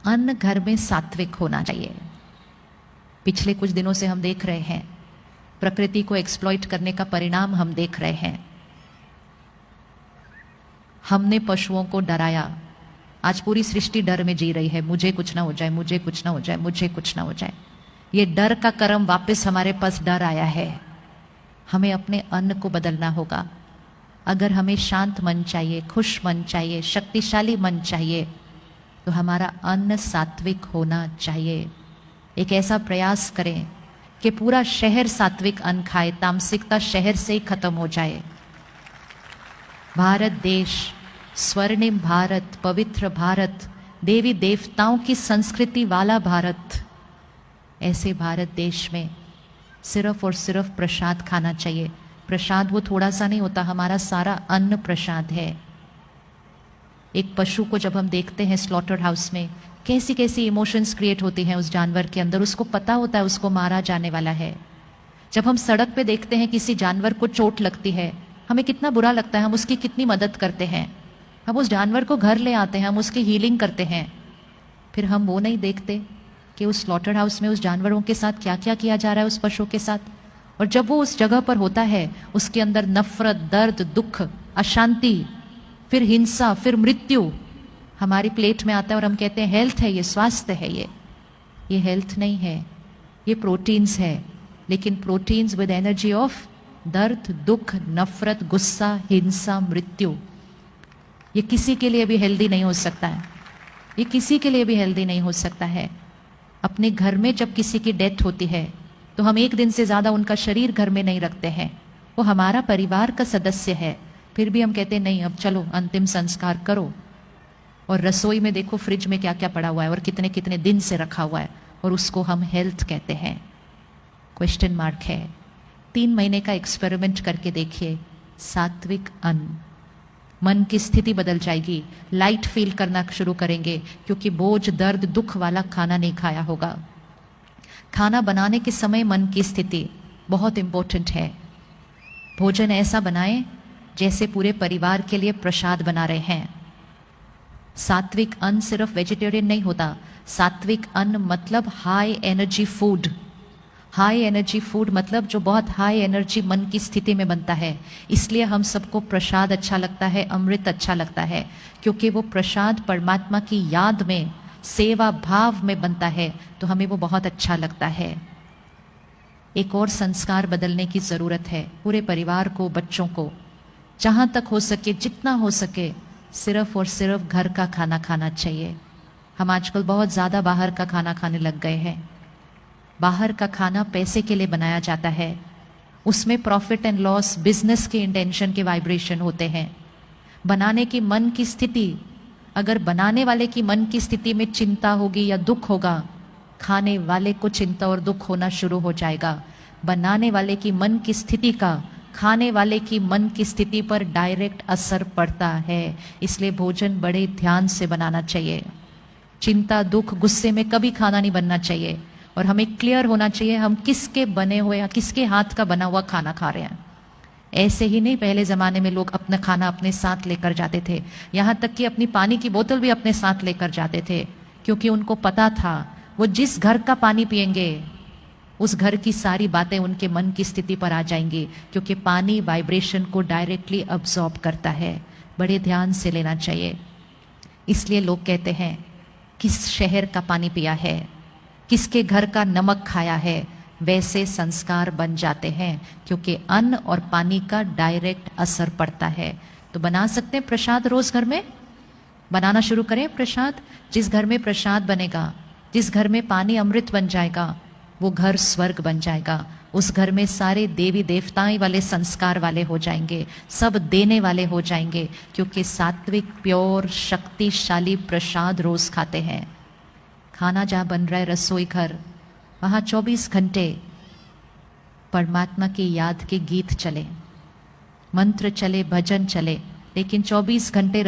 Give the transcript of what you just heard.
अन्न घर में सात्विक होना चाहिए। पिछले कुछ दिनों से हम देख रहे हैं, प्रकृति को एक्सप्लॉइट करने का परिणाम हम देख रहे हैं। हमने पशुओं को डराया, आज पूरी सृष्टि डर में जी रही है, मुझे कुछ ना हो जाए, मुझे कुछ ना हो जाए, मुझे कुछ ना हो जाए। ये डर का कर्म वापस हमारे पास डर आया है। हमें अपने अन्न को बदलना होगा। अगर हमें शांत मन चाहिए, खुश मन चाहिए, शक्तिशाली मन चाहिए, तो हमारा अन्न सात्विक होना चाहिए। एक ऐसा प्रयास करें कि पूरा शहर सात्विक अन्न खाए, तामसिकता शहर से ही खत्म हो जाए। भारत देश, स्वर्णिम भारत, पवित्र भारत, देवी देवताओं की संस्कृति वाला भारत, ऐसे भारत देश में सिर्फ और सिर्फ प्रसाद खाना चाहिए। प्रसाद वो थोड़ा सा नहीं होता, हमारा सारा अन्न प्रसाद है। एक पशु को जब हम देखते हैं स्लॉटर हाउस में, कैसी कैसी इमोशंस क्रिएट होती हैं उस जानवर के अंदर, उसको पता होता है उसको मारा जाने वाला है। जब हम सड़क पे देखते हैं किसी जानवर को चोट लगती है, हमें कितना बुरा लगता है, हम उसकी कितनी मदद करते हैं, हम उस जानवर को घर ले आते हैं, हम उसकी हीलिंग करते हैं। फिर हम वो नहीं देखते कि उस स्लॉटर हाउस में उस जानवरों के साथ क्या क्या किया जा रहा है, उस पशु के साथ। और जब वो उस जगह पर होता है, उसके अंदर नफरत, दर्द, दुख, अशांति, फिर हिंसा, फिर मृत्यु हमारी प्लेट में आता है और हम कहते हैं हेल्थ है, ये स्वास्थ्य है। ये हेल्थ नहीं है, ये प्रोटीन्स है। लेकिन प्रोटीन्स विद एनर्जी ऑफ दर्द, दुख, नफरत, गुस्सा, हिंसा, मृत्यु, ये किसी के लिए भी हेल्दी नहीं हो सकता है। ये किसी के लिए भी हेल्दी नहीं हो सकता है। अपने घर में जब किसी की डेथ होती है तो हम एक दिन से ज्यादा उनका शरीर घर में नहीं रखते हैं। वो हमारा परिवार का सदस्य है, फिर भी हम कहते हैं नहीं, अब चलो अंतिम संस्कार करो। और रसोई में देखो फ्रिज में क्या क्या पड़ा हुआ है और कितने कितने दिन से रखा हुआ है, और उसको हम हेल्थ कहते हैं। क्वेश्चन मार्क है। 3 महीने का एक्सपेरिमेंट करके देखिए, सात्विक अन्न, मन की स्थिति बदल जाएगी, लाइट फील करना शुरू करेंगे, क्योंकि बोझ, दर्द, दुख वाला खाना नहीं खाया होगा। खाना बनाने के समय मन की स्थिति बहुत इंपॉर्टेंट है। भोजन ऐसा बनाएं जैसे पूरे परिवार के लिए प्रसाद बना रहे हैं। सात्विक अन्न सिर्फ वेजिटेरियन नहीं होता। सात्विक अन्न मतलब high energy food. High energy food मतलब जो बहुत हाई एनर्जी मन की स्थिति में बनता है। इसलिए हम सबको प्रसाद अच्छा लगता है, अमृत अच्छा लगता है, क्योंकि वो प्रसाद परमात्मा की याद में, सेवा भाव में बनता है, तो हमें वो बहुत अच्छा लगता है। एक और संस्कार बदलने की जरूरत है। पूरे परिवार को, बच्चों को, जहां तक हो सके, जितना हो सके, सिर्फ और सिर्फ घर का खाना खाना चाहिए। हम आजकल बहुत ज्यादा बाहर का खाना खाने लग गए हैं। बाहर का खाना पैसे के लिए बनाया जाता है, उसमें प्रॉफिट एंड लॉस, बिजनेस के इंटेंशन के वाइब्रेशन होते हैं। बनाने की मन की स्थिति, अगर बनाने वाले की मन की स्थिति में चिंता होगी या दुख होगा, खाने वाले को चिंता और दुख होना शुरू हो जाएगा। बनाने वाले की मन की स्थिति का खाने वाले की मन की स्थिति पर डायरेक्ट असर पड़ता है। इसलिए भोजन बड़े ध्यान से बनाना चाहिए। चिंता, दुख, गुस्से में कभी खाना नहीं बनना चाहिए। और हमें क्लियर होना चाहिए हम किसके बने हुए या किसके हाथ का बना हुआ खाना खा रहे हैं। ऐसे ही नहीं, पहले जमाने में लोग अपना खाना अपने साथ लेकर जाते थे, यहां तक कि अपनी पानी की बोतल भी अपने साथ लेकर जाते थे, क्योंकि उनको पता था वो जिस घर का पानी पिएंगे उस घर की सारी बातें उनके मन की स्थिति पर आ जाएंगी, क्योंकि पानी वाइब्रेशन को डायरेक्टली अब्सॉर्ब करता है। बड़े ध्यान से लेना चाहिए। इसलिए लोग कहते हैं किस शहर का पानी पिया है, किसके घर का नमक खाया है, वैसे संस्कार बन जाते हैं, क्योंकि अन्न और पानी का डायरेक्ट असर पड़ता है। तो बना सकते हैं प्रसाद, रोज घर में बनाना शुरू करें प्रसाद। जिस घर में प्रसाद बनेगा, जिस घर में पानी अमृत बन जाएगा, वो घर स्वर्ग बन जाएगा। उस घर में सारे देवी देवताएं वाले संस्कार वाले हो जाएंगे, सब देने वाले हो जाएंगे, क्योंकि सात्विक, प्योर, शक्तिशाली प्रसाद रोज खाते हैं। खाना जहाँ बन रहा है, रसोई घर, वहाँ 24 घंटे परमात्मा की याद के गीत चले, मंत्र चले, भजन चले, लेकिन 24 घंटे